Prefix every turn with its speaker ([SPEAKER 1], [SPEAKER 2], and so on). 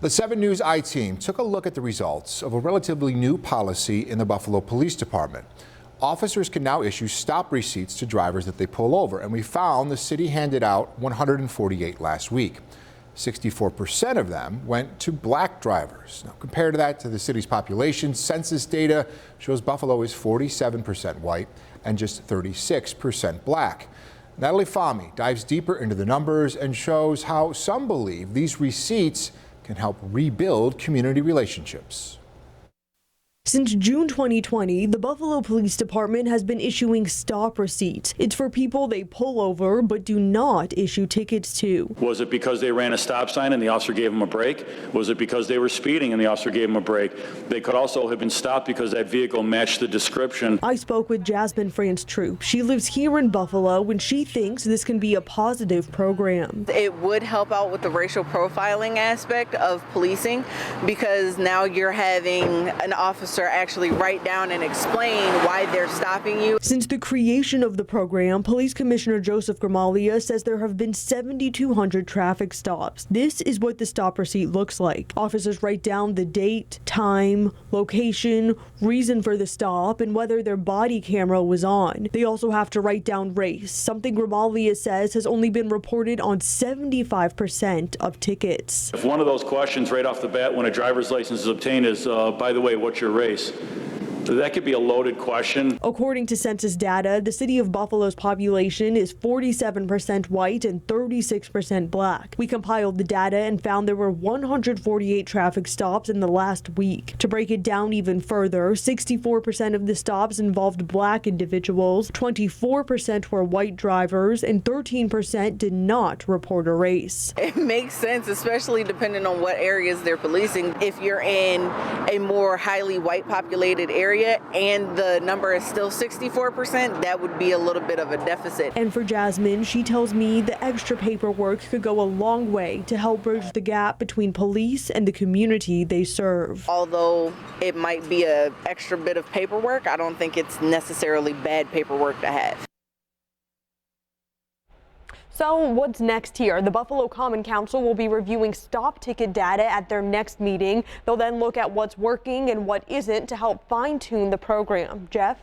[SPEAKER 1] The 7 News I-Team took a look at the results of a relatively new policy in the Buffalo Police Department. Officers can now issue stop receipts to drivers that they pull over, and we found the city handed out 148 last week. 64% of them went to black drivers. Now, compared to that to the city's population, census data shows Buffalo is 47% white and just 36% black. Natalie Fahmy dives deeper into the numbers and shows how some believe these receipts can help rebuild community relationships.
[SPEAKER 2] Since June 2020, the Buffalo Police Department has been issuing stop receipts. It's for people they pull over but do not issue tickets to.
[SPEAKER 3] Was it because they ran a stop sign and the officer gave them a break? Was it because they were speeding and the officer gave them a break? They could also have been stopped because that vehicle matched the description.
[SPEAKER 2] I spoke with Jasmine France Troop. She lives here in Buffalo and she thinks this can be a positive program.
[SPEAKER 4] It would help out with the racial profiling aspect of policing, because now you're having an officer actually write down and explain why they're stopping you.
[SPEAKER 2] Since the creation of the program, Police Commissioner Joseph Gramaglia says there have been 7,200 traffic stops. This is what the stop receipt looks like. Officers write down the date, time, location, reason for the stop, and whether their body camera was on. They also have to write down race, something Gramaglia says has only been reported on 75% of tickets.
[SPEAKER 3] If one of those questions right off the bat when a driver's license is obtained is, by the way, what's your race? That could be a loaded question.
[SPEAKER 2] According to census data, the city of Buffalo's population is 47% white and 36% black. We compiled the data and found there were 148 traffic stops in the last week. To break it down even further, 64% of the stops involved black individuals, 24% were white drivers, and 13% did not report a race.
[SPEAKER 4] It makes sense, especially depending on what areas they're policing. If you're in a more highly white populated area and the number is still 64%, that would be a little bit of a deficit.
[SPEAKER 2] And for Jasmine, she tells me the extra paperwork could go a long way to help bridge the gap between police and the community they serve.
[SPEAKER 4] Although it might be an extra bit of paperwork, I don't think it's necessarily bad paperwork to have.
[SPEAKER 2] So what's next here? The Buffalo Common Council will be reviewing stop ticket data at their next meeting. They'll then look at what's working and what isn't to help fine-tune the program. Jeff?